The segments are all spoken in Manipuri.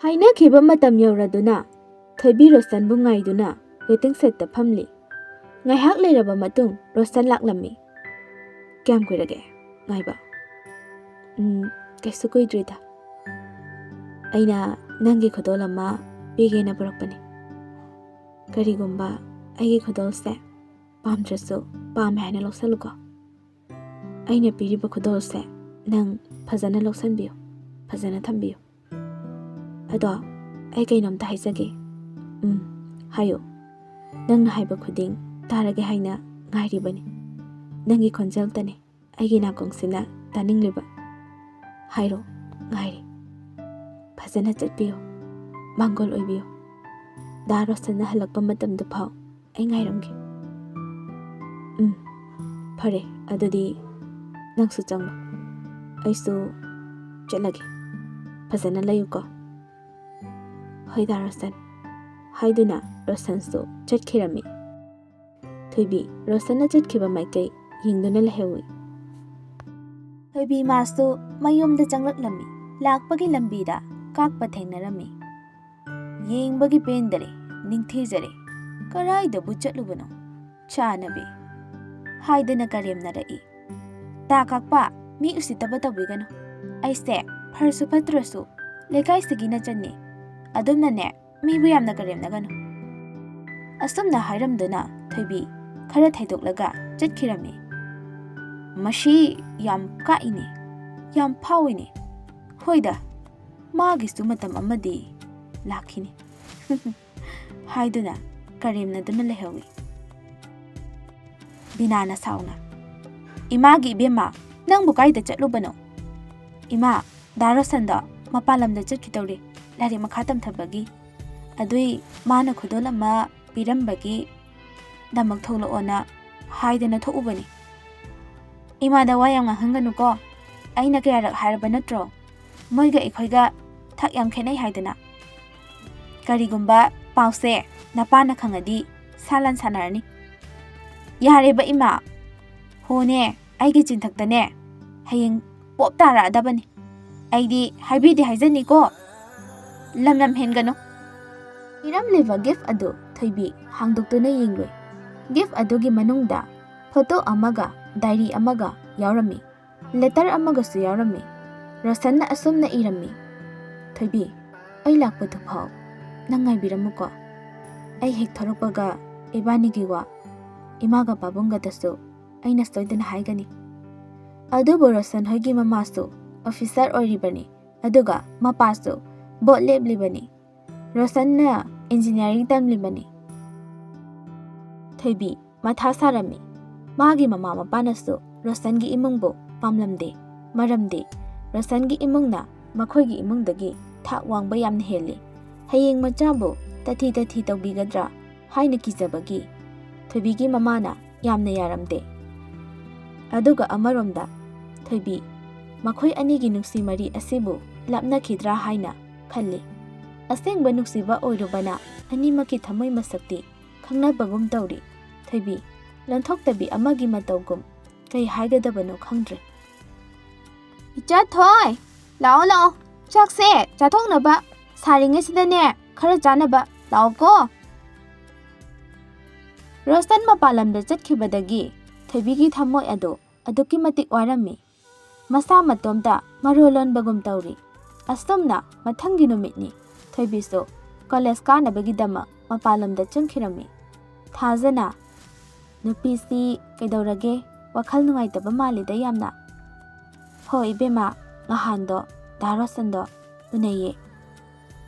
ꯍꯥꯏꯅꯈꯤꯕ ꯃꯇꯝ ꯌꯧꯔꯗꯨꯅ ꯊꯣꯏꯕꯤ ꯔꯣꯁꯟꯕꯨ ꯉꯥꯏꯗꯨꯅ ꯋꯦꯇꯤꯡ ꯁꯦꯠꯇ ꯐꯝꯂꯤ. ꯉꯥꯏꯍꯥꯛ ꯂꯩꯔꯕ ꯃꯇꯨꯡ ꯔꯣꯁꯟ ꯂꯥꯛꯂꯝꯃꯤ. ꯀꯌꯥꯝ ꯀꯨꯏꯔꯒꯦ ꯉꯥꯏꯕ? ꯀꯩꯁꯨ ꯀꯨꯏꯗ꯭ꯔꯤꯗ. ꯑꯩꯅ ꯅꯪꯒꯤ ꯈꯨꯗꯣꯜ ꯑꯃ ꯄꯤꯒꯦꯅ ꯄꯨꯔꯛꯄꯅꯤ. ꯀꯔꯤꯒꯨꯝꯕ ꯑꯩꯒꯤ ꯈꯨꯗꯣꯜꯁꯦ ꯄꯥꯝꯗ꯭ꯔꯁꯨ ꯄꯥꯝꯃꯦ ꯍꯥꯏꯅ ꯂꯧꯁꯜꯂꯨꯀꯣ. ꯑꯩꯅ ꯄꯤꯔꯤꯕ ꯈꯨꯗꯣꯜꯁꯦ ꯅꯪ ꯐꯖꯅ ꯂꯧꯁꯟꯕꯤꯌꯨ, ꯐꯖꯅ ꯊꯝꯕꯤꯌꯨ. ꯑꯗꯣ ꯑꯩ ꯀꯩꯅꯣꯝꯇ ꯍꯥꯏꯖꯒꯦ. ꯍꯥꯏꯌꯨ. ꯅꯪꯅ ꯍꯥꯏꯕ ꯈꯨꯗꯤꯡ ꯇꯥꯔꯒꯦ ꯍꯥꯏꯅ ꯉꯥꯏꯔꯤꯕꯅꯤ. ꯅꯪꯒꯤ ꯈꯣꯟꯖꯦꯜꯇꯅꯤ ꯑꯩꯒꯤ ꯅꯥꯀꯣꯡꯁꯤꯅ ꯇꯥꯅꯤꯡꯂꯤꯕ. ꯍꯥꯏꯔꯣ, ꯉꯥꯏꯔꯤ. ꯐꯖꯅ ꯆꯠꯄꯤꯌꯨ, ꯃꯥꯡꯒꯣꯜ ꯑꯣꯏꯕꯤꯌꯨ. ꯗꯥ ꯔꯣꯁꯟꯅ ꯍꯜꯂꯛꯄ ꯃꯇꯝꯗ ꯐꯥꯎ ꯑꯩ ꯉꯥꯏꯔꯝꯒꯦ. ꯐꯔꯦ, ꯑꯗꯨꯗꯤ ꯅꯪꯁꯨ ꯆꯪꯉꯣ. ꯑꯩꯁꯨ ꯆꯠꯂꯒꯦ. ꯐꯖꯅ ꯂꯩꯌꯨꯀꯣ. ꯍꯣꯏ ꯗꯥ ꯔꯣꯁꯟ. ꯍꯥꯏꯗꯨꯅ ꯔꯣꯁꯟꯁꯨ ꯆꯠꯈꯤꯔꯝꯃꯤ. ꯊꯣꯏꯕꯤ ꯔꯣꯁꯟꯅ ꯆꯠꯈꯤꯕ ꯃꯥꯏꯀꯩ ꯌꯦꯡꯗꯨꯅ ꯂꯩꯍꯧꯏ. ꯊꯣꯏꯕꯤ ꯃꯥꯁꯨ ꯃꯌꯨꯝꯗ ꯆꯪꯂꯛꯂꯝꯃꯤ. ꯂꯥꯛꯄꯒꯤ ꯂꯝꯕꯤꯗ ꯀꯥꯛꯄ ꯊꯦꯡꯅꯔꯝꯃꯤ. ꯌꯦꯡꯕꯒꯤ ꯄꯦꯟꯗꯔꯦ, ꯅꯤꯡꯊꯤꯖꯔꯦ. ꯀꯔꯥꯏꯗꯕꯨ ꯆꯠꯂꯨꯕꯅꯣ ꯆꯥꯅꯕꯤ? ꯍꯥꯏꯗꯨꯅ ꯀꯔꯦꯝꯅꯔꯛꯏ. ꯇꯥ ꯀꯥꯛꯄ, ꯃꯤ ꯎꯁꯤꯠꯇꯕ ꯇꯧꯕꯤꯒꯅꯨ. ꯑꯩꯁꯦ ꯐꯔꯁꯨ ꯐꯠꯇ꯭ꯔꯁꯨ ꯂꯩꯀꯥꯏꯁꯤꯒꯤ ꯅꯆꯟꯅꯤ. ꯑꯗꯨꯝꯅꯅꯦ ꯃꯤꯕꯨ ꯌꯥꯝꯅ ꯀꯔꯦꯝꯅꯒꯅꯨ. ꯑꯁꯨꯝꯅ ꯍꯥꯏꯔꯝꯗꯨꯅ ꯊꯣꯏꯕꯤ ꯈꯔ ꯊꯩꯗꯣꯛꯂꯒ ꯆꯠꯈꯤꯔꯝꯃꯤ. ꯃꯁꯤ ꯌꯥꯝ ꯀꯥꯛꯏꯅꯦ, ꯌꯥꯝ ꯐꯥꯎꯏꯅꯦ. ꯍꯣꯏꯗ, ꯃꯥꯒꯤꯁꯨ ꯃꯇꯝ ꯑꯃꯗꯤ ꯂꯥꯛꯈꯤꯅꯤ. ꯍꯥꯏꯗꯨꯅ ꯀꯔꯦꯝꯅꯗꯨꯅ ꯂꯩꯍꯧꯏ. ꯕꯤꯅꯥꯅ ꯁꯥꯎꯅ, ꯏꯃꯥꯒꯤ ꯏꯕꯦꯝꯃ, ꯅꯪꯕꯨ ꯀꯥꯏꯗ ꯆꯠꯂꯨꯕꯅꯣ? ꯏꯃꯥ, ꯗꯥ ꯔꯣꯁꯟꯗꯣ ꯃꯄꯥꯟ ꯂꯝꯗ ꯆꯠꯈꯤꯗꯧꯔꯦ, ꯂꯥꯏꯔꯤꯛ ꯃꯈꯥ ꯇꯝꯊꯕꯒꯤ. ꯑꯗꯨꯏ ꯃꯥꯅ ꯈꯨꯗꯣꯜ ꯑꯃ ꯄꯤꯔꯝꯕꯒꯤ ꯗꯃꯛ ꯊꯣꯛꯂꯛꯑꯣꯅ ꯍꯥꯏꯗꯅ ꯊꯣꯛꯎꯕꯅꯤ. ꯏꯃꯥꯗ ꯋꯥ ꯌꯥꯝ ꯉꯥꯡꯍꯟꯒꯅꯨꯀꯣ. ꯑꯩꯅ ꯀꯌꯥꯔꯛ ꯍꯥꯏꯔꯕ ꯅꯠꯇ꯭ꯔꯣ, ꯃꯣꯏꯒ ꯑꯩꯈꯣꯏꯒ ꯊꯛ ꯌꯥꯝ ꯈꯦꯠꯅꯩ ꯍꯥꯏꯗꯅ. ꯀꯔꯤꯒꯨꯝꯕ ꯄꯥꯎꯁꯦ ꯅꯄꯥꯅ ꯈꯪꯉꯗꯤ ꯁꯥꯂꯥꯟ ꯁꯥꯟꯅꯔꯅꯤ. ꯌꯥꯔꯦꯕ ꯏꯃꯥ. ꯍꯣꯅꯦ, ꯑꯩꯒꯤ ꯆꯤꯟꯊꯛꯇꯅꯦ ꯍꯌꯦꯡ ꯄꯣꯞ ꯇꯥꯔꯛꯑꯗꯕꯅꯤ. ꯑꯩꯗꯤ ꯍꯥꯏꯕꯤꯗꯦ ꯍꯥꯏꯖꯅꯤꯀꯣ. ꯂꯝ ꯍꯦꯟꯒꯅꯨ. ꯄꯤꯔꯝꯂꯤꯕ ꯒꯤꯐ ꯑꯗꯨ ꯊꯣꯏꯕꯤ ꯍꯥꯡꯗꯣꯛꯇꯨꯅ ꯌꯦꯡꯂꯨꯏ. ꯒꯤꯐ ꯑꯗꯨꯒꯤ ꯃꯅꯨꯡꯗ ꯐꯣꯇꯣ ꯑꯃꯒ ꯗꯥꯏꯔꯤ ꯑꯃꯒ ꯌꯥꯎꯔꯝꯃꯤ. ꯂꯦꯇꯔ ꯑꯃꯒꯁꯨ ꯌꯥꯎꯔꯝꯃꯤ. ꯔꯣꯁꯟꯅ ꯑꯁꯨꯝꯅ ꯏꯔꯝꯃꯤ. ꯊꯣꯏꯕꯤ, ꯑꯩ ꯂꯥꯛꯄꯗꯨ ꯐꯥꯎ ꯅꯪ ꯉꯥꯏꯕꯤꯔꯝꯃꯨꯀꯣ. ꯑꯩ ꯍꯦꯛ ꯊꯣꯔꯛꯄꯒ ꯏꯕꯥꯅꯤꯒꯤ ꯋꯥ ꯏꯃꯥꯒ ꯄꯥꯕꯨꯡꯒꯗꯁꯨ ꯑꯩꯅ ꯁꯣꯏꯗꯅ ꯍꯥꯏꯒꯅꯤ. ꯑꯗꯨꯕꯨ ꯔꯣꯁꯟ ꯍꯣꯏꯒꯤ ꯃꯃꯥꯁꯨ ꯑꯣꯐꯤꯁꯥꯔ ꯑꯣꯏꯔꯤꯕꯅꯤ, ꯑꯗꯨꯒ ꯃꯄꯥꯁꯨ ꯕꯣꯠ ꯂꯦꯞꯂꯤꯕꯅꯤ. ꯔꯣꯁꯟꯅ ꯏꯟꯖꯤꯅꯤꯌꯥꯔꯤꯡ ꯇꯝꯂꯤꯕꯅꯤ. ꯊꯣꯏꯕꯤ ꯃꯊꯥ ꯁꯥꯔꯝꯃꯤ. ꯃꯥꯒꯤ ꯃꯃꯥ ꯃꯄꯥꯅꯁꯨ ꯔꯣꯁꯟꯒꯤ ꯏꯃꯨꯡꯕꯨ ꯄꯥꯝꯂꯝꯗꯦ. ꯃꯔꯝꯗꯤ ꯔꯣꯁꯟꯒꯤ ꯏꯃꯨꯡꯅ ꯃꯈꯣꯏꯒꯤ ꯏꯃꯨꯡꯗꯒꯤ ꯊꯥꯛ ꯋꯥꯡꯕ ꯌꯥꯝꯅ ꯍꯦꯜꯂꯤ. ꯍꯌꯦꯡ ꯃꯆꯥꯕꯨ ꯇꯊꯤ ꯇꯧꯕꯤꯒꯗ꯭ꯔꯥ ꯍꯥꯏꯅ ꯀꯤꯖꯕꯒꯤ ꯊꯣꯏꯕꯤꯒꯤ ꯃꯃꯥꯅ ꯌꯥꯝꯅ ꯌꯥꯔꯝꯗꯦ. ꯑꯗꯨꯒ ꯑꯃꯔꯣꯝꯗ ꯊꯣꯏꯕꯤ ꯃꯈꯣꯏ ꯑꯅꯤꯒꯤ ꯅꯨꯡꯁꯤ ꯃꯔꯤ ꯑꯁꯤꯕꯨ ꯂꯥꯞꯅꯈꯤꯗ꯭ꯔꯥ ꯍꯥꯏꯅ ꯈꯜꯂꯤ. ꯑꯁꯦꯡꯕ ꯅꯨꯡꯁꯤꯕ ꯑꯣꯏꯔꯨꯕꯅ ꯑꯅꯤꯃꯛꯀꯤ ꯊꯃꯣꯏ ꯃꯁꯛꯇꯤ ꯈꯪꯅꯕꯒꯨꯝ ꯇꯧꯔꯤ. ꯊꯣꯏꯕꯤ ꯂꯣꯟꯊꯣꯛꯇꯕꯤ ꯑꯃꯒꯤ ꯃꯇꯧꯒꯨꯝ ꯀꯩ ꯍꯥꯏꯒꯗꯕꯅꯣ ꯈꯪꯗ꯭ꯔꯦ. ꯏꯆꯥ ꯊꯣꯏ, ꯂꯥꯛꯑꯣ, ꯆꯥꯛꯁꯦ ꯆꯥꯊꯣꯛꯅꯕ ꯁꯥꯔꯤꯉꯩꯁꯤꯗꯅꯦ ꯈꯔ ꯆꯥꯅꯕ ꯂꯥꯛꯑꯣꯀꯣ. ꯔꯣꯁꯟ ꯃꯄꯥꯟ ꯂꯝꯗ ꯆꯠꯈꯤꯕꯗꯒꯤ ꯊꯣꯏꯕꯤꯒꯤ ꯊꯃꯣꯏ ꯑꯗꯨ ꯑꯗꯨꯛꯀꯤ ꯃꯇꯤꯛ ꯋꯥꯔꯝꯃꯤ. ꯃꯁꯥ ꯃꯇꯣꯝꯇ ꯃꯔꯣ ꯂꯣꯟꯕꯒꯨꯝ ꯇꯧꯔꯤ. ꯑꯁꯨꯝꯅ ꯃꯊꯪꯒꯤ ꯅꯨꯃꯤꯠꯅꯤ ꯊꯣꯏꯕꯤꯁꯨ ꯀꯣꯂꯦꯖ ꯀꯥꯅꯕꯒꯤꯗꯃꯛ ꯃꯄꯥꯟ ꯂꯝꯗ ꯆꯪꯈꯤꯔꯝꯃꯤ. ꯊꯥꯖꯅ, ꯅꯨꯄꯤꯁꯤ ꯀꯩꯗꯧꯔꯒꯦ, ꯋꯥꯈꯜ ꯅꯨꯡꯉꯥꯏꯇꯕ ꯃꯥꯜꯂꯤꯗ ꯌꯥꯝꯅ. ꯍꯣꯏ ꯏꯕꯦꯝꯃ, ꯅꯍꯥꯟꯗꯣ ꯗꯥ ꯔꯣꯁꯟꯗꯣ ꯎꯅꯩꯌꯦ.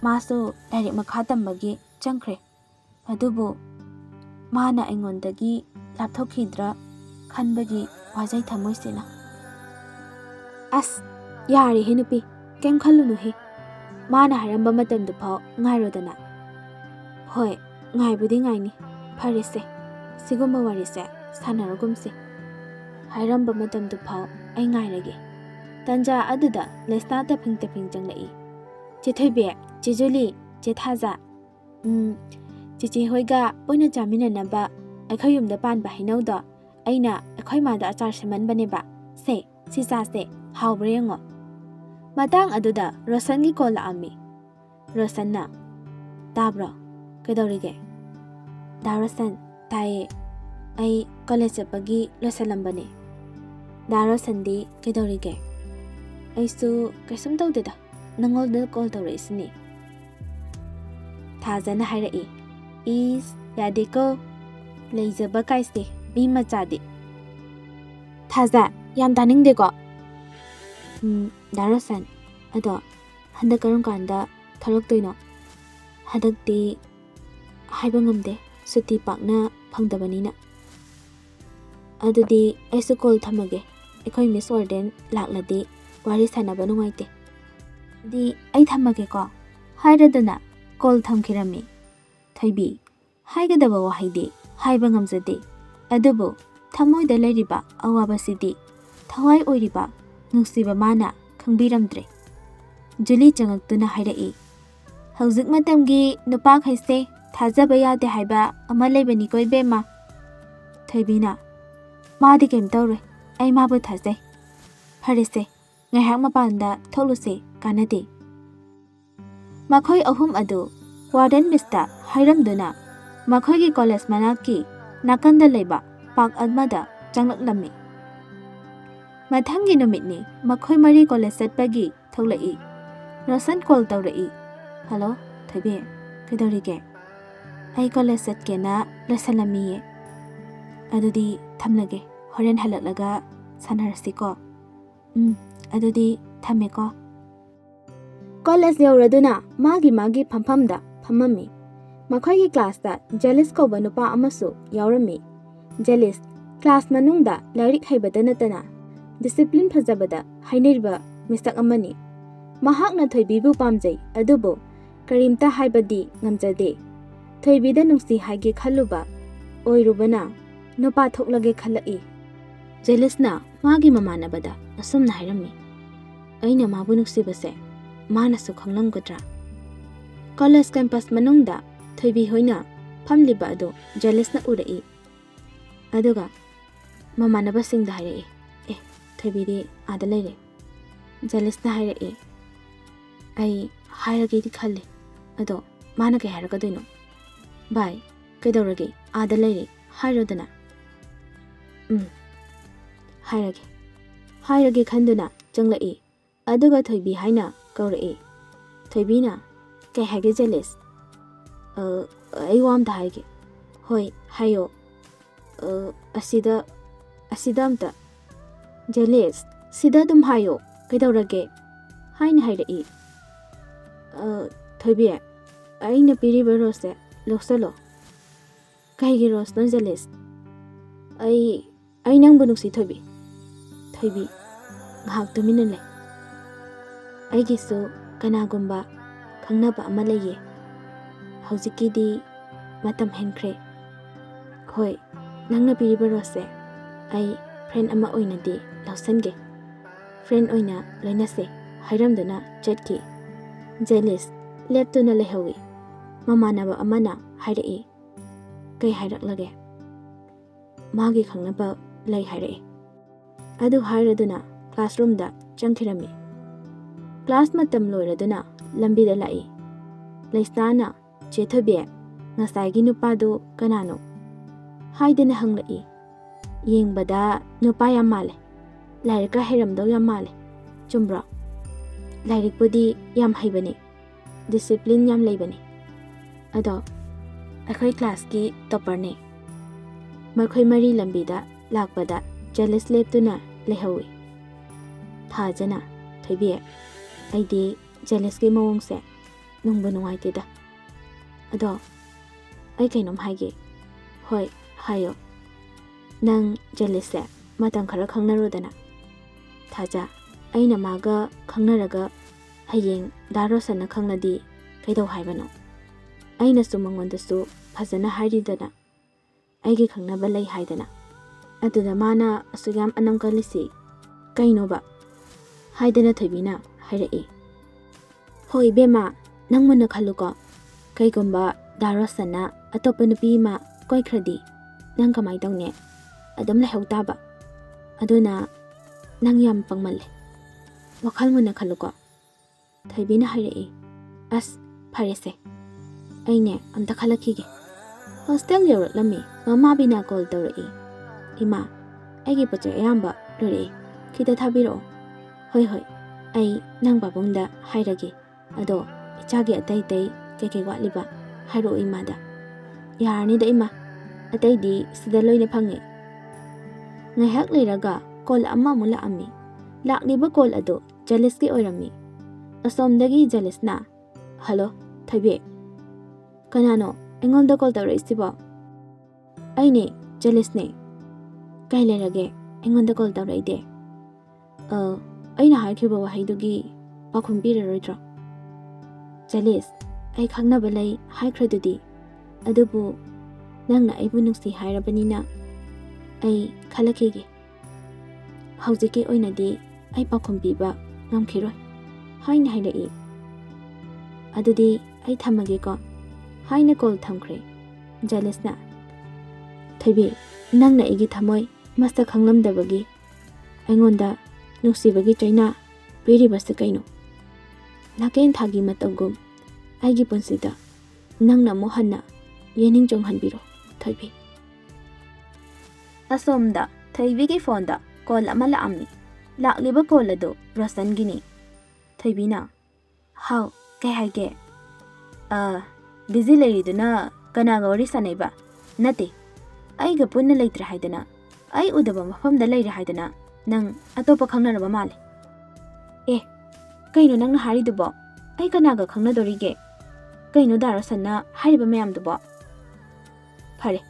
ꯃꯥꯁꯨ ꯂꯥꯏꯔꯤꯛ ꯃꯈꯥ ꯇꯝꯕꯒꯤ ꯆꯪꯈ꯭ꯔꯦ. ꯑꯗꯨꯕꯨ ꯃꯥꯅ ꯑꯩꯉꯣꯟꯗꯒꯤ ꯂꯥꯞꯊꯣꯛꯈꯤꯗ꯭ꯔꯥ ꯈꯟꯕꯒꯤ ꯋꯥꯖꯩ ꯊꯃꯣꯏꯁꯤꯅ. ꯑꯁ, ꯌꯥꯔꯦꯍꯦ ꯅꯨꯄꯤ, ꯀꯩꯝ ꯈꯜꯂꯨꯅꯨꯍꯦ. ꯃꯥꯅ ꯍꯥꯏꯔꯝꯕ ꯃꯇꯝꯗꯨ ꯐꯥꯎ ꯉꯥꯏꯔꯣꯗꯅ. ꯍꯣꯏ, ꯉꯥꯏꯕꯨꯗꯤ ꯉꯥꯏꯅꯤ. ꯐꯔꯦꯁꯦ, ꯁꯤꯒꯨꯝꯕ ꯋꯥꯔꯤꯁꯦ ꯁꯥꯟꯅꯔꯒꯨꯝꯁꯦ. ꯍꯥꯏꯔꯝꯕ ꯃꯇꯝꯗꯨ ꯐꯥꯎ ꯑꯩ ꯉꯥꯏꯔꯒꯦ. ꯇꯟꯖꯥ ꯑꯗꯨꯗ ꯂꯩꯁꯅꯥ ꯇꯐꯤꯡ ꯆꯪꯂꯛꯏ. ꯆꯦ ꯊꯣꯏꯕꯤ, ꯆꯦ ꯖꯨꯂꯤ, ꯆꯦ ꯊꯥꯖ, ꯆꯦꯆꯦ ꯍꯣꯏꯒ ꯄꯨꯟꯅ ꯆꯥꯃꯤꯟꯅꯅꯕ ꯑꯩꯈꯣꯏ ꯌꯨꯝꯗ ꯄꯥꯟꯕ ꯍꯩꯅꯧꯗꯣ ꯑꯩꯅ ꯑꯩꯈꯣꯏ ꯃꯥꯗ ꯑꯆꯥꯔ ꯁꯦꯝꯍꯟꯕꯅꯦꯕ. ꯁꯤ ꯆꯥꯁꯦ, ꯍꯥꯎꯕ꯭ꯔꯥ ꯌꯦꯡꯉꯣ. ꯃꯇꯥꯡ ꯑꯗꯨꯗ ꯔꯣꯁꯟꯒꯤ ꯀꯣꯜ ꯂꯥꯛꯑꯝꯃꯤ. ꯔꯣꯁꯟꯅ ꯇꯥꯕ꯭ꯔꯣ ꯀꯩꯗꯧꯔꯤꯒꯦ ꯗꯥ ꯔꯣꯁꯟ ꯇꯥꯏꯌꯦ ꯑꯩ ꯀꯣꯂꯦꯖ ꯆꯠꯄꯒꯤ ꯂꯣꯏꯁꯜꯂꯝꯕꯅꯦ ꯗꯥ ꯔꯣꯁꯟꯗꯤ ꯀꯩꯗꯧꯔꯤꯒꯦ ꯑꯩꯁꯨ ꯀꯩꯁꯨꯝ ꯇꯧꯗꯦꯗ ꯅꯪꯉꯣꯟꯗ ꯀꯣꯜ ꯇꯧꯔꯛꯏꯁꯤꯅꯦ ꯊꯥꯖꯅ ꯍꯥꯏꯔꯛꯏ ꯏꯁ ꯌꯥꯗꯦꯀꯣ ꯂꯩꯖꯕ ꯀꯥꯏꯁꯦ ꯃꯤ ꯃꯆꯥꯗꯤ ꯊꯥꯖ ꯌꯥꯝ ꯇꯥꯅꯤꯡꯗꯦꯀꯣ ꯗꯥ ꯔꯣꯁꯟ ꯑꯗꯣ ꯍꯟꯗꯛ ꯀꯔꯝ ꯀꯥꯟꯗ ꯊꯣꯛꯂꯛꯇꯣꯏꯅꯣ ꯍꯟꯗꯛꯇꯤ ꯍꯥꯏꯕ ꯉꯝꯗꯦ ꯁꯨꯇꯤ ꯄꯥꯛꯅ ꯐꯪꯗꯕꯅꯤꯅ ꯑꯗꯨꯗꯤ ꯑꯩꯁꯨ ꯀꯣꯜ ꯊꯝꯃꯒꯦ ꯑꯩꯈꯣꯏ ꯃꯤꯁ ꯋꯥꯔꯗꯦꯟ ꯂꯥꯛꯂꯗꯤ ꯋꯥꯔꯤ ꯁꯥꯟꯅꯕ ꯅꯨꯡꯉꯥꯏꯇꯦ ꯑꯗꯨꯗꯤ ꯑꯩ ꯊꯝꯃꯒꯦꯀꯣ ꯍꯥꯏꯔꯗꯨꯅ ꯀꯣꯜ ꯊꯝꯈꯤꯔꯝꯃꯤ ꯊꯣꯏꯕꯤ ꯍꯥꯏꯒꯗꯕ ꯋꯥꯍꯩꯗꯤ ꯍꯥꯏꯕ ꯉꯝꯖꯗꯦ ꯑꯗꯨꯕꯨ ꯊꯃꯣꯏꯗ ꯂꯩꯔꯤꯕ ꯑꯋꯥꯕꯁꯤꯗꯤ ꯊꯋꯥꯏ ꯑꯣꯏꯔꯤꯕ ꯅꯨꯡꯁꯤꯕ ꯃꯥꯅ ꯈꯪꯕꯤꯔꯝꯗ꯭ꯔꯦ ꯖꯨꯂꯤ ꯆꯪꯉꯛꯇꯨꯅ ꯍꯥꯏꯔꯛꯏ ꯍꯧꯖꯤꯛ ꯃꯇꯝꯒꯤ ꯅꯨꯄꯥꯈꯩꯁꯦ ꯊꯥꯖꯕ ꯌꯥꯗꯦ ꯍꯥꯏꯕ ꯑꯃ ꯂꯩꯕꯅꯤꯀꯣ ꯏꯕꯦꯝꯃ ꯊꯣꯏꯕꯤꯅ ꯃꯥꯗꯤ ꯀꯩꯝ ꯇꯧꯔꯣꯏ ꯑꯩ ꯃꯥꯕꯨ ꯊꯥꯖꯩ ꯐꯔꯦꯁꯦ ꯉꯥꯏꯍꯥꯛ ꯃꯄꯥꯟꯗ ꯊꯣꯛꯂꯨꯁꯦ ꯀꯥꯟꯅꯗꯦ ꯃꯈꯣꯏ ꯑꯍꯨꯝ ꯑꯗꯨ ꯋꯥꯔꯗꯦꯟ ꯃꯤꯁꯇ ꯍꯥꯏꯔꯝꯗꯨꯅ ꯃꯈꯣꯏꯒꯤ ꯀꯣꯂꯦꯖ ꯃꯅꯥꯛꯀꯤ ꯅꯥꯀꯟꯗ ꯂꯩꯕ ꯄꯥꯔꯛ ꯑꯃꯗ ꯆꯪꯂꯛꯂꯝꯃꯤ ꯃꯊꯪꯒꯤ ꯅꯨꯃꯤꯠꯅꯤ ꯃꯈꯣꯏ ꯃꯔꯤ ꯀꯣꯂꯦꯖ ꯆꯠꯄꯒꯤ ꯊꯣꯛꯂꯛꯏ ꯔꯣꯁꯟ ꯀꯣꯜ ꯇꯧꯔꯛꯏ ꯍꯜꯂꯣ ꯊꯣꯏꯕꯤ ꯀꯩꯗꯧꯔꯤꯒꯦ ꯑꯩ ꯀꯣꯂꯦꯖ ꯆꯠꯀꯦꯅ ꯂꯣꯏꯁꯜꯂꯝꯃꯤꯌꯦ ꯑꯗꯨꯗꯤ ꯊꯝꯂꯒꯦ ꯍꯣꯔꯦꯟ ꯍꯜꯂꯛꯂꯒ ꯁꯥꯟꯅꯔꯁꯤꯀꯣ ꯑꯗꯨꯗꯤ ꯊꯝꯃꯦꯀꯣ ꯀꯣꯂꯦꯖ ꯌꯧꯔꯗꯨꯅ ꯃꯥꯒꯤ ꯐꯝꯐꯝꯗ ꯐꯝꯃꯝꯃꯤ ꯃꯈꯣꯏꯒꯤ ꯀ꯭ꯂꯥꯁꯇ ꯖꯦꯂꯤꯁ ꯀꯧꯕ ꯅꯨꯄꯥ ꯑꯃꯁꯨ ꯌꯥꯎꯔꯝꯃꯤ ꯖꯦꯂꯤꯁ ꯀ꯭ꯂꯥꯁ ꯃꯅꯨꯡꯗ ꯂꯥꯏꯔꯤꯛ ꯍꯩꯕꯗ ꯅꯠꯇꯅ ꯗꯤꯁꯤꯄ꯭ꯂꯤꯟ ꯐꯖꯕꯗ ꯍꯥꯏꯅꯔꯤꯕ ꯃꯤꯁꯛ ꯑꯃꯅꯤ ꯃꯍꯥꯛꯅ ꯊꯣꯏꯕꯤꯕꯨ ꯄꯥꯝꯖꯩ ꯑꯗꯨꯕꯨ ꯀꯔꯤꯝꯇ ꯍꯥꯏꯕꯗꯤ ꯉꯝꯖꯗꯦ ꯊꯣꯏꯕꯤꯗ ꯅꯨꯡꯁꯤ ꯍꯥꯏꯒꯦ ꯈꯜꯂꯨꯕ ꯑꯣꯏꯔꯨꯕꯅ ꯅꯨꯄꯥ ꯊꯣꯛꯂꯒꯦ ꯈꯜꯂꯛꯏ ꯖꯦꯂꯤꯁꯅ ꯃꯥꯒꯤ ꯃꯃꯥꯟꯅꯕꯗ ꯑꯁꯨꯝꯅ ꯍꯥꯏꯔꯝꯃꯤ ꯑꯩꯅ ꯃꯥꯕꯨ ꯅꯨꯡꯁꯤꯕꯁꯦ ꯃꯥꯅꯁꯨ ꯈꯪꯂꯝꯒꯗ꯭ꯔꯥ ꯀꯣꯂꯦꯖ ꯀꯦꯝꯄꯁ ꯃꯅꯨꯡꯗ ꯊꯣꯏꯕꯤ ꯍꯣꯏꯅ ꯐꯝꯂꯤꯕ ꯑꯗꯨ ꯖꯦꯂꯤꯁꯅ ꯎꯔꯛꯏ ꯑꯗꯨꯒ ꯃꯃꯥꯟꯅꯕꯁꯤꯡꯗ ꯍꯥꯏꯔꯛꯏ ꯊꯣꯏꯕꯤꯗꯤ ꯑꯥꯗ ꯂꯩꯔꯦ ꯖꯦꯂꯤꯁꯅ ꯍꯥꯏꯔꯛꯏ ꯑꯩ ꯍꯥꯏꯔꯒꯦꯗꯤ ꯈꯜꯂꯤ ꯑꯗꯣ ꯃꯥꯅ ꯀꯩ ꯍꯥꯏꯔꯛꯀꯗꯣꯏꯅꯣ ꯚꯥꯏ ꯀꯩꯗꯧꯔꯒꯦ ꯑꯥꯗ ꯂꯩꯔꯦ ꯍꯥꯏꯔꯣꯗꯅ ꯍꯥꯏꯔꯒꯦ ꯈꯟꯗꯨꯅ ꯆꯪꯂꯛꯏ ꯑꯗꯨꯒ ꯊꯣꯏꯕꯤ ꯍꯥꯏꯅ ꯀꯧꯔꯛꯏ ꯊꯣꯏꯕꯤꯅ ꯀꯩ ꯍꯥꯏꯒꯦ ꯖꯦꯂꯤꯁ ꯑꯩ ꯋꯥ ꯑꯝꯇ ꯍꯥꯏꯒꯦ ꯍꯣꯏ ꯍꯥꯏꯌꯣ ꯑꯁꯤꯗ ꯑꯝꯇ ꯖꯦꯂꯤꯁ ꯁꯤꯗ ꯑꯗꯨꯝ ꯍꯥꯏꯌꯣ ꯀꯩꯗꯧꯔꯒꯦ ꯍꯥꯏꯅ ꯍꯥꯏꯔꯛꯏ ꯊꯣꯏꯕꯤ ꯑꯩꯅ ꯄꯤꯔꯤꯕ ꯔꯣꯁꯁꯦ ꯂꯧꯁꯜꯂꯣ ꯀꯩꯒꯤ ꯔꯣꯁꯅꯣ ꯖꯦꯂꯤꯁ ꯑꯩ ꯅꯪꯕꯨ ꯅꯨꯡꯁꯤ ꯊꯣꯏꯕꯤ ꯉꯥꯏꯍꯥꯛ ꯇꯨꯃꯤꯟꯅ ꯂꯩ ꯑꯩꯒꯤꯁꯨ ꯀꯅꯥꯒꯨꯝꯕ ꯈꯪꯅꯕ ꯑꯃ ꯂꯩꯌꯦ ꯍꯧꯖꯤꯛꯀꯤꯗꯤ ꯃꯇꯝ ꯍꯦꯟꯈ꯭ꯔꯦ ꯍꯣꯏ ꯅꯪꯅ ꯄꯤꯔꯤꯕ ꯔꯣꯁꯁꯦ ꯑꯩ ꯐ꯭ꯔꯦꯟ ꯑꯃ ꯑꯣꯏꯅꯗꯤ ꯂꯧꯁꯟꯒꯦ ꯐ꯭ꯔꯦꯟ ꯑꯣꯏꯅ ꯂꯣꯏꯅꯁꯦ ꯍꯥꯏꯔꯝꯗꯨꯅ ꯆꯠꯈꯤ ꯖꯦꯂꯤꯁ ꯂꯦꯞꯇꯨꯅ ꯂꯩꯍꯧꯏ ꯃꯃꯥꯟꯅꯕ ꯑꯃꯅ ꯍꯥꯏꯔꯛꯏ ꯀꯩ ꯍꯥꯏꯔꯛꯂꯒꯦ ꯃꯥꯒꯤ ꯈꯪꯅꯕ ꯂꯩ ꯍꯥꯏꯔꯛꯏ ꯑꯗꯨ ꯍꯥꯏꯔꯗꯨꯅ ꯀ꯭ꯂꯥꯁꯔꯨꯝꯗ ꯆꯪꯈꯤꯔꯝꯃꯤ ꯀ꯭ꯂꯥꯁ ꯃꯇꯝ ꯂꯣꯏꯔꯗꯨꯅ ꯂꯝꯕꯤꯗ ꯂꯥꯛꯏ ꯂꯩꯁꯅꯥꯅ ꯆꯦ ꯊꯣꯏꯕꯤ ꯉꯁꯥꯏꯒꯤ ꯅꯨꯄꯥꯗꯨ ꯀꯅꯥꯅꯣ ꯍꯥꯏꯗꯅ ꯍꯪꯂꯛꯏ ꯌꯦꯡꯕꯗ ꯅꯨꯄꯥ ꯌꯥꯝ ꯃꯥꯜꯂꯦ ꯂꯥꯏꯔꯤꯛꯀ ꯍꯩꯔꯝꯗꯧ ꯌꯥꯝ ꯃꯥꯜꯂꯦ ꯆꯨꯝꯕ꯭ꯔꯣ ꯂꯥꯏꯔꯤꯛꯄꯨꯗꯤ ꯌꯥꯝ ꯍꯩꯕꯅꯤ ꯗꯤꯁꯤꯄ꯭ꯂꯤꯟ ꯌꯥꯝ ꯂꯩꯕꯅꯤ ꯑꯗꯣ ꯑꯩꯈꯣꯏ ꯀ꯭ꯂꯥꯁꯀꯤ ꯇꯣꯞꯄꯔꯅꯦ ꯃꯈꯣꯏ ꯃꯔꯤ ꯂꯝꯕꯤꯗ ꯂꯥꯛꯄꯗ ꯖꯦꯂꯤꯁ ꯂꯦꯞꯇꯨꯅ ꯂꯩꯍꯧꯏ ꯐꯖꯅ ꯊꯣꯏꯕꯤ ꯑꯩꯗꯤ ꯖꯦꯂꯤꯁꯀꯤ ꯃꯑꯣꯡꯁꯦ ꯅꯨꯡꯕꯨ ꯅꯨꯡꯉꯥꯏꯇꯦꯗ ꯑꯗꯣ ꯑꯩ ꯀꯩꯅꯣꯝ ꯍꯥꯏꯒꯦ ꯍꯣꯏ ꯍꯥꯏꯌꯣ ꯅꯪ ꯖꯦꯂꯤꯁꯁꯦ ꯃꯇꯝ ꯈꯔ ꯈꯪꯅꯔꯣꯗꯅ ꯊꯥꯖ ꯑꯩꯅ ꯃꯥꯒ ꯈꯪꯅꯔꯒ ꯍꯌꯦꯡ ꯗꯥ ꯔꯣꯁꯟꯅ ꯈꯪꯂꯗꯤ ꯀꯩꯗꯧ ꯍꯥꯏꯕꯅꯣ ꯑꯩꯅꯁꯨ ꯃꯉꯣꯟꯗꯁꯨ ꯐꯖꯅ ꯍꯥꯏꯔꯤꯗꯅ ꯑꯩꯒꯤ ꯈꯪꯅꯕ ꯂꯩ ꯍꯥꯏꯗꯅ ꯑꯗꯨꯗ ꯃꯥꯅ ꯑꯁꯨꯛ ꯌꯥꯝ ꯑꯅꯝ ꯀꯜꯂꯤꯁꯤ ꯀꯩꯅꯣꯕ ꯍꯥꯏꯗꯅ ꯊꯣꯏꯕꯤꯅ ꯍꯥꯏꯔꯛꯏ ꯍꯣꯏ ꯏꯕꯦꯝꯃ ꯅꯪ ꯃꯨꯟꯅ ꯈꯜꯂꯨꯀꯣ ꯀꯩꯒꯨꯝꯕ ꯗꯥ ꯔꯣꯁꯟꯅ ꯑꯇꯣꯞꯄ ꯅꯨꯄꯤ ꯑꯃ ꯀꯣꯏꯈ꯭ꯔꯗꯤ ꯅꯪ ꯀꯃꯥꯏ ꯇꯧꯅꯤ ꯑꯗꯨꯝ ꯂꯩꯍꯧ ꯇꯥꯕ ꯑꯗꯨꯅ ꯅꯪ ꯌꯥꯝ ꯄꯪꯃꯜꯂꯦ ꯋꯥꯈꯜ ꯃꯨꯟꯅ ꯈꯜꯂꯨꯀꯣ ꯊꯣꯏꯕꯤꯅ ꯍꯥꯏꯔꯛꯏ ꯑꯁ ꯐꯔꯦꯁꯦ ꯑꯩꯅꯦ ꯑꯝꯇ ꯈꯜꯂꯛꯈꯤꯒꯦ ꯍꯣꯁꯇꯦꯜ ꯌꯧꯔꯛꯂꯝꯃꯤ ꯃꯃꯥꯕꯤꯅ ꯀꯣꯜ ꯇꯧꯔꯛꯏ ꯏꯃꯥ ꯑꯩꯒꯤ ꯄꯣꯠꯆꯩ ꯑꯌꯥꯝꯕ ꯂꯣꯏꯔꯛꯑꯦ ꯈꯤꯇ ꯊꯥꯕꯤꯔꯛꯑꯣ ꯍꯣꯏ ꯍꯣꯏ ꯑꯩ ꯅꯪ ꯄꯥꯕꯨꯡꯗ ꯍꯥꯏꯔꯒꯦ ꯑꯗꯣ ꯏꯆꯥꯒꯤ ꯑꯇꯩ ꯀꯩꯀꯩ ꯋꯥꯠꯂꯤꯕ ꯍꯥꯏꯔꯛꯑꯣ ꯏꯃꯥꯗ ꯌꯥꯔꯅꯤꯗ ꯏꯃꯥ ꯑꯇꯩꯗꯤ ꯁꯤꯗ ꯂꯣꯏꯅ ꯐꯪꯉꯦ ꯉꯥꯏꯍꯥꯛ ꯂꯩꯔꯒ ꯀꯣꯜ ꯑꯃꯃꯨꯛ ꯂꯥꯛꯑꯝꯃꯤ ꯂꯥꯛꯂꯤꯕ ꯀꯣꯜ ꯑꯗꯨ ꯖꯦꯂꯤꯁꯀꯤ ꯑꯣꯏꯔꯝꯃꯤ ꯑꯁꯣꯝꯗꯒꯤ ꯖꯦꯂꯤꯁꯅ ꯍꯜꯂꯣ ꯊꯣꯏꯕꯤ ꯀꯅꯥꯅꯣ ꯑꯩꯉꯣꯟꯗ ꯀꯣꯜ ꯇꯧꯔꯛꯏꯁꯤꯕꯣ ꯑꯩꯅꯦ ꯖꯦꯂꯤꯁꯅꯦ ꯀꯩ ꯂꯩꯔꯒꯦ ꯑꯩꯉꯣꯟꯗ ꯀꯣꯜ ꯇꯧꯔꯛꯏꯗꯦ ꯑꯩꯅ ꯍꯥꯏꯈꯤꯕ ꯋꯥꯍꯩꯗꯨꯒꯤ ꯄꯥꯎꯈꯨꯝ ꯄꯤꯔꯔꯣꯏꯗ꯭ꯔꯣ ꯖꯦꯂꯤꯁ ꯑꯩ ꯈꯪꯅꯕ ꯂꯩ ꯍꯥꯏꯈ꯭ꯔꯗꯨꯗꯤ ꯑꯗꯨꯕꯨ ꯅꯪꯅ ꯑꯩꯕꯨ ꯅꯨꯡꯁꯤ ꯍꯥꯏꯔꯕꯅꯤꯅ ꯑꯩ ꯈꯜꯂꯛꯈꯤꯒꯦ ꯍꯧꯖꯤꯛꯀꯤ ꯑꯣꯏꯅꯗꯤ ꯑꯩ ꯄꯥꯎꯈꯨꯝ ꯄꯤꯕ ꯉꯝꯈꯤꯔꯣꯏ ꯍꯥꯏꯅ ꯍꯥꯏꯔꯛꯏ ꯑꯗꯨꯗꯤ ꯑꯩ ꯊꯝꯃꯒꯦꯀꯣ ꯍꯥꯏꯅ ꯀꯣꯜ ꯊꯝꯈ꯭ꯔꯦ ꯖꯦꯂꯤꯁꯅ ꯊꯣꯏꯕꯤ ꯅꯪꯅ ꯑꯩꯒꯤ ꯊꯃꯣꯏ ꯃꯁꯛ ꯈꯪꯂꯝꯗꯕꯒꯤ ꯑꯩꯉꯣꯟꯗ ꯅꯨꯡꯁꯤꯕꯒꯤ ꯆꯩꯅꯥ ꯄꯤꯔꯤꯕꯁꯤ ꯀꯩꯅꯣ ꯅꯥꯀꯦꯟꯊꯥꯒꯤ ꯃꯇꯧꯒꯨꯝ ꯑꯩꯒꯤ ꯄꯨꯟꯁꯤꯗ ꯅꯪꯅ ꯑꯃꯨꯛ ꯍꯟꯅ ꯌꯦꯅꯤꯡ ꯆꯣꯡꯍꯟꯕꯤꯔꯣ ꯊꯣꯏꯕꯤ ꯑꯁꯣꯝꯗ ꯊꯣꯏꯕꯤꯒꯤ ꯐꯣꯟꯗ ꯀꯣꯜ ꯑꯃ ꯂꯥꯛꯑꯝꯃꯤ ꯂꯥꯛꯂꯤꯕ ꯀꯣꯜ ꯑꯗꯨ ꯔꯣꯁꯟꯒꯤꯅꯤ ꯊꯣꯏꯕꯤꯅ ꯍꯥꯎ ꯀꯩ ꯍꯥꯏꯒꯦ ꯕꯤꯖꯤ ꯂꯩꯔꯤꯗꯨꯅ ꯀꯅꯥꯒ ꯋꯥꯔꯤ ꯁꯥꯟꯅꯩꯕ ꯅꯠꯇꯦ ꯑꯩꯒ ꯄꯨꯟꯅ ꯂꯩꯇ꯭ꯔꯦ ꯍꯥꯏꯗꯅ ꯑꯩ ꯎꯗꯕ ꯃꯐꯝꯗ ꯂꯩꯔꯦ ꯍꯥꯏꯗꯅ ꯅꯪ ꯑꯇꯣꯞꯄ ꯈꯪꯅꯔꯕ ꯃꯥꯜꯂꯦ ꯑꯦ ꯀꯩꯅꯣ ꯅꯪꯅ ꯍꯥꯏꯔꯤꯗꯨꯕꯣ ꯑꯩ ꯀꯅꯥꯒ ꯈꯪꯅꯗꯣꯔꯤꯒꯦ ꯀꯩꯅꯣ ꯗꯥ ꯔꯣꯁꯟꯅ ꯍꯥꯏꯔꯤꯕ ꯃꯌꯥꯝꯗꯨꯕꯣ ꯐꯔꯦ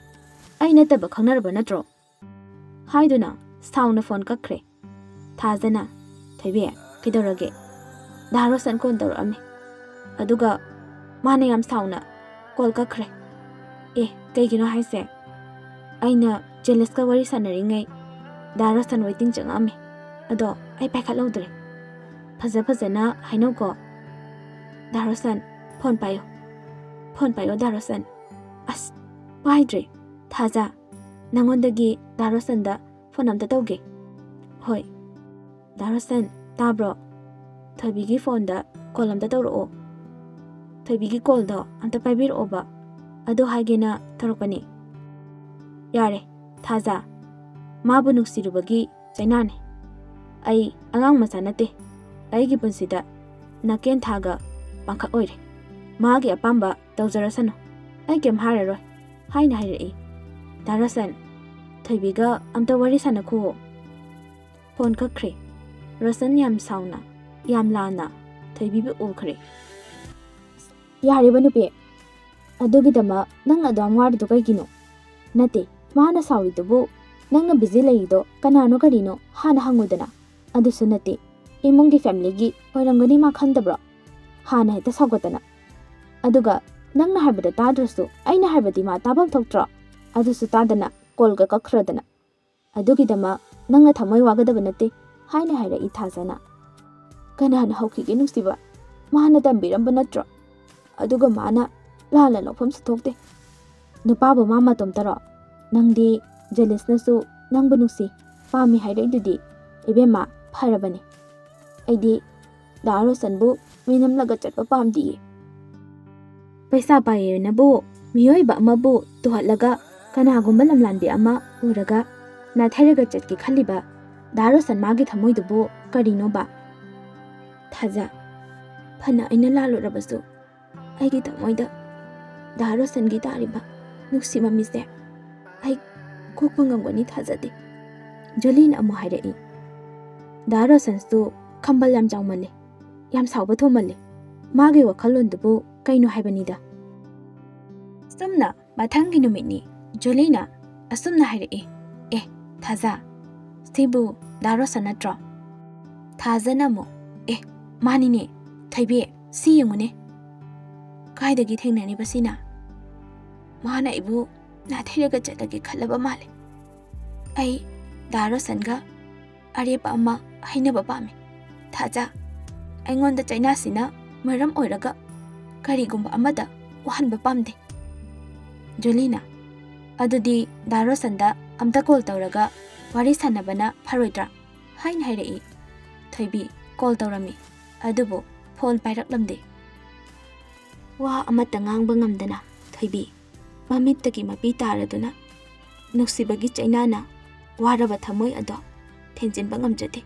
ꯑꯩ ꯅꯠꯇꯕ ꯈꯪꯅꯔꯕ ꯅꯠꯇ꯭ꯔꯣ ꯍꯥꯏꯗꯨꯅ ꯁꯥꯎꯅ ꯐꯣꯟ ꯀꯛꯈ꯭ꯔꯦ ꯊꯥꯖꯅ ꯊꯣꯏꯕꯤ ꯀꯩꯗꯧꯔꯒꯦ ꯗꯥ ꯔꯣꯁꯟ ꯀꯣꯜ ꯇꯧꯔꯛꯑꯝꯃꯤ ꯑꯗꯨꯒ ꯃꯥꯅ ꯌꯥꯝ ꯁꯥꯎꯅ ꯀꯣꯜ ꯀꯛꯈ꯭ꯔꯦ ꯑꯦ ꯀꯩꯒꯤꯅꯣ ꯍꯥꯏꯁꯦ ꯑꯩꯅ ꯖꯦꯂꯤꯁꯀ ꯋꯥꯔꯤ ꯁꯥꯟꯅꯔꯤꯉꯩ ꯗꯥ ꯔꯣꯁꯟ ꯋꯦꯇꯤꯡ ꯆꯪꯉꯛꯑꯝꯃꯤ ꯑꯗꯣ ꯑꯩ ꯄꯥꯏꯈꯠꯍꯧꯗ꯭ꯔꯦ ꯐꯖꯅ ꯍꯥꯏꯅꯧꯀꯣ ꯗꯥ ꯔꯣꯁꯟ ꯐꯣꯟ ꯄꯥꯏꯌꯣ ꯗꯥ ꯔꯣꯁꯟ ꯑꯁ ꯄꯥꯏꯗ꯭ꯔꯦ ꯊꯥꯖ ꯅꯪꯉꯣꯟꯗꯒꯤ ꯗꯥ ꯔꯣꯁꯟꯗ ꯐꯣꯟ ꯑꯝꯇ ꯇꯧꯒꯦ ꯍꯣꯏ ꯗꯥ ꯔꯣꯁꯟ ꯇꯥꯕ꯭ꯔꯣ ꯊꯣꯏꯕꯤꯒꯤ ꯐꯣꯟꯗ ꯀꯣꯜ ꯑꯝꯇ ꯇꯧꯔꯛꯑꯣ ꯊꯣꯏꯕꯤꯒꯤ ꯀꯣꯜꯗꯣ ꯑꯝꯇ ꯄꯥꯏꯕꯤꯔꯛꯑꯣꯕ ꯑꯗꯨ ꯍꯥꯏꯒꯦꯅ ꯇꯧꯔꯛꯄꯅꯤ ꯌꯥꯔꯦ ꯊꯥꯖ ꯃꯥꯕꯨ ꯅꯨꯡꯁꯤꯔꯨꯕꯒꯤ ꯆꯩꯅꯥꯅꯤ ꯑꯩ ꯑꯉꯥꯡ ꯃꯆꯥ ꯅꯠꯇꯦ ꯑꯩꯒꯤ ꯄꯨꯟꯁꯤꯗ ꯅꯥꯀꯦꯟꯊꯥꯒ ꯄꯥꯡꯈꯛ ꯑꯣꯏꯔꯦ ꯃꯥꯒꯤ ꯑꯄꯥꯝꯕ ꯇꯧꯖꯔꯁꯅꯨ ꯑꯩ ꯀꯩꯝ ꯍꯥꯏꯔꯔꯣꯏ ꯍꯥꯏꯅ ꯍꯥꯏꯔꯛꯏ ꯗꯥ ꯔꯣꯁꯟ ꯊꯣꯏꯕꯤꯒ ꯑꯝꯇ ꯋꯥꯔꯤ ꯁꯥꯟꯅꯈꯨꯋꯣ ꯐꯣꯟ ꯀꯛꯈ꯭ꯔꯦ ꯔꯣꯁꯟ ꯌꯥꯝ ꯁꯥꯎꯅ ꯌꯥꯝ ꯂꯥꯟꯅ ꯊꯣꯏꯕꯤꯕꯨ ꯎꯈ꯭ꯔꯦ ꯌꯥꯔꯤꯕ ꯅꯨꯄꯤ ꯑꯗꯨꯒꯤꯗꯃꯛ ꯅꯪ ꯑꯗꯨꯝ ꯋꯥꯔꯤꯗꯣ ꯀꯩꯒꯤꯅꯣ ꯅꯠꯇꯦ ꯃꯥꯅ ꯁꯥꯎꯔꯤꯗꯨꯕꯨ ꯅꯪꯅ ꯕꯤꯖꯤ ꯂꯩꯔꯤꯗꯣ ꯀꯅꯥꯅꯣ ꯀꯔꯤꯅꯣ ꯍꯥꯟꯅ ꯍꯪꯉꯨꯗꯅ ꯑꯗꯨꯁꯨ ꯅꯠꯇꯦ ꯏꯃꯨꯡꯒꯤ ꯐꯦꯃꯤꯂꯤꯒꯤ ꯑꯣꯏꯔꯝꯒꯅꯤ ꯃꯥ ꯈꯟꯗꯕ꯭ꯔꯣ ꯍꯥꯟꯅ ꯍꯦꯛꯇ ꯁꯥꯎꯒꯠꯇꯅ ꯑꯗꯨꯒ ꯅꯪꯅ ꯍꯥꯏꯕꯗ ꯇꯥꯗ꯭ꯔꯁꯨ ꯑꯩꯅ ꯍꯥꯏꯕꯗꯤ ꯃꯥ ꯇꯥꯐꯝ ꯊꯣꯛꯇ꯭ꯔꯣ ꯑꯗꯨꯁꯨ ꯇꯥꯗꯅ ꯀꯣꯜꯒ ꯀꯛꯈ꯭ꯔꯗꯅ ꯑꯗꯨꯒꯤꯗꯃꯛ ꯅꯪꯅ ꯊꯃꯣꯏ ꯋꯥꯒꯗꯕ ꯅꯠꯇꯦ ꯍꯥꯏꯅ ꯍꯥꯏꯔꯛꯏ ꯊꯥꯖꯅ ꯀꯅꯥꯅ ꯍꯧꯈꯤꯒꯦ ꯅꯨꯡꯁꯤꯕ ꯃꯥꯅ ꯇꯝꯕꯤꯔꯝꯕ ꯅꯠꯇ꯭ꯔꯣ ꯑꯗꯨꯒ ꯃꯥꯅ ꯂꯥꯟꯅ ꯂꯧꯐꯝꯁꯨ ꯊꯣꯛꯇꯦ ꯅꯨꯄꯥꯕꯨ ꯃꯥ ꯃꯇꯣꯝꯇꯔꯣ ꯅꯪꯗꯤ ꯖꯦꯂꯤꯁꯅꯁꯨ ꯅꯪꯕꯨ ꯅꯨꯡꯁꯤ ꯄꯥꯝꯃꯤ ꯍꯥꯏꯔꯛꯏꯗꯨꯗꯤ ꯏꯕꯦꯝꯃ ꯐꯔꯕꯅꯤ ꯑꯩꯗꯤ ꯗꯥ ꯔꯣꯁꯟꯕꯨ ꯃꯤꯅꯝꯂꯒ ꯆꯠꯄ ꯄꯥꯝꯗꯤꯌꯦ ꯄꯩꯁꯥ ꯄꯥꯏꯌꯦꯅꯕꯨ ꯃꯤꯑꯣꯏꯕ ꯑꯃꯕꯨ ꯇꯨꯍꯠꯂꯒ ꯀꯅꯥꯒꯨꯝꯕ ꯂꯝꯂꯥꯟꯕꯤ ꯑꯃ ꯎꯔꯒ ꯅꯥꯊꯩꯔꯒ ꯆꯠꯀꯦ ꯈꯜꯂꯤꯕ ꯗꯥ ꯔꯣꯁꯟ ꯃꯥꯒꯤ ꯊꯃꯣꯏꯗꯨꯕꯨ ꯀꯔꯤꯅꯣꯕ ꯊꯥꯖ ꯐꯅ ꯑꯩꯅ ꯂꯥꯜꯂꯨꯔꯕꯁꯨ ꯑꯩꯒꯤ ꯊꯃꯣꯏꯗ ꯗꯥ ꯔꯣꯁꯟꯒꯤ ꯇꯥꯔꯤꯕ ꯅꯨꯡꯁꯤ ꯃꯃꯤꯁꯦ ꯑꯩ ꯀꯣꯛꯄ ꯉꯝꯒꯅꯤ ꯊꯥꯖꯗꯦ ꯖꯣꯂꯤꯅ ꯑꯃꯨꯛ ꯍꯥꯏꯔꯛꯏ ꯗꯥ ꯔꯣꯁꯟꯁꯨ ꯈꯝꯕꯜ ꯌꯥꯝ ꯆꯥꯎꯃꯜꯂꯦ ꯌꯥꯝ ꯁꯥꯎꯕ ꯊꯣꯃꯜꯂꯦ ꯃꯥꯒꯤ ꯋꯥꯈꯜꯂꯣꯟꯗꯨꯕꯨ ꯀꯩꯅꯣ ꯍꯥꯏꯕꯅꯤꯗ ꯁꯨꯝꯅ ꯃꯊꯪꯒꯤ ꯅꯨꯃꯤꯠꯅꯤ ꯖꯣꯂꯤꯅ ꯑꯁꯨꯝꯅ ꯍꯥꯏꯔꯛꯏ ꯑꯦ ꯊꯥꯖ ꯁꯤꯕꯨ ꯗꯥ ꯔꯣꯁꯟ ꯅꯠꯇ꯭ꯔꯣ ꯊꯥꯖꯅ ꯑꯃꯨꯛ ꯑꯦ ꯃꯥꯅꯤꯅꯦ ꯊꯣꯏꯕꯤ ꯁꯤ ꯌꯦꯡꯉꯨꯅꯦ ꯀꯥꯏꯗꯒꯤ ꯊꯦꯡꯅꯔꯤꯕꯁꯤꯅ ꯃꯥꯅ ꯑꯩꯕꯨ ꯅꯥꯊꯩꯔꯒ ꯆꯠꯂꯒꯦ ꯈꯜꯂꯕ ꯃꯥꯜꯂꯦ ꯑꯩ ꯗꯥ ꯔꯣꯁꯟꯒ ꯑꯔꯦꯞꯄ ꯑꯃ ꯍꯩꯅꯕ ꯄꯥꯝꯃꯤ ꯊꯥꯖ ꯑꯩꯉꯣꯟꯗ ꯆꯩꯅꯥꯁꯤꯅ ꯃꯔꯝ ꯑꯣꯏꯔꯒ ꯀꯔꯤꯒꯨꯝꯕ ꯑꯃꯗ ꯋꯥꯍꯟꯕ ꯄꯥꯝꯗꯦ ꯖꯣꯂꯤꯅ ꯑꯗꯨꯗꯤ ꯗꯥ ꯔꯣꯁꯟꯗ ꯑꯝꯇ ꯀꯣꯜ ꯇꯧꯔꯒ ꯋꯥꯔꯤ ꯁꯥꯟꯅꯕꯅ ꯐꯔꯣꯏꯗ꯭ꯔꯥ ꯍꯥꯏꯅ ꯍꯥꯏꯔꯛꯏ ꯊꯣꯏꯕꯤ ꯀꯣꯜ ꯇꯧꯔꯝꯃꯤ ꯑꯗꯨꯕꯨ ꯐꯣꯟ ꯄꯥꯏꯔꯛꯂꯝꯗꯦ ꯋꯥ ꯑꯃꯠꯇ ꯉꯥꯡꯕ ꯉꯝꯗꯅ ꯊꯣꯏꯕꯤ ꯃꯃꯤꯠꯇꯒꯤ ꯃꯄꯤ ꯇꯥꯔꯗꯨꯅ ꯅꯨꯡꯁꯤꯕꯒꯤ ꯆꯩꯅꯥꯅ ꯋꯥꯔꯕ ꯊꯃꯣꯏ ꯑꯗꯣ ꯊꯦꯡꯖꯤꯟꯕ ꯉꯝꯖꯗꯦ꯫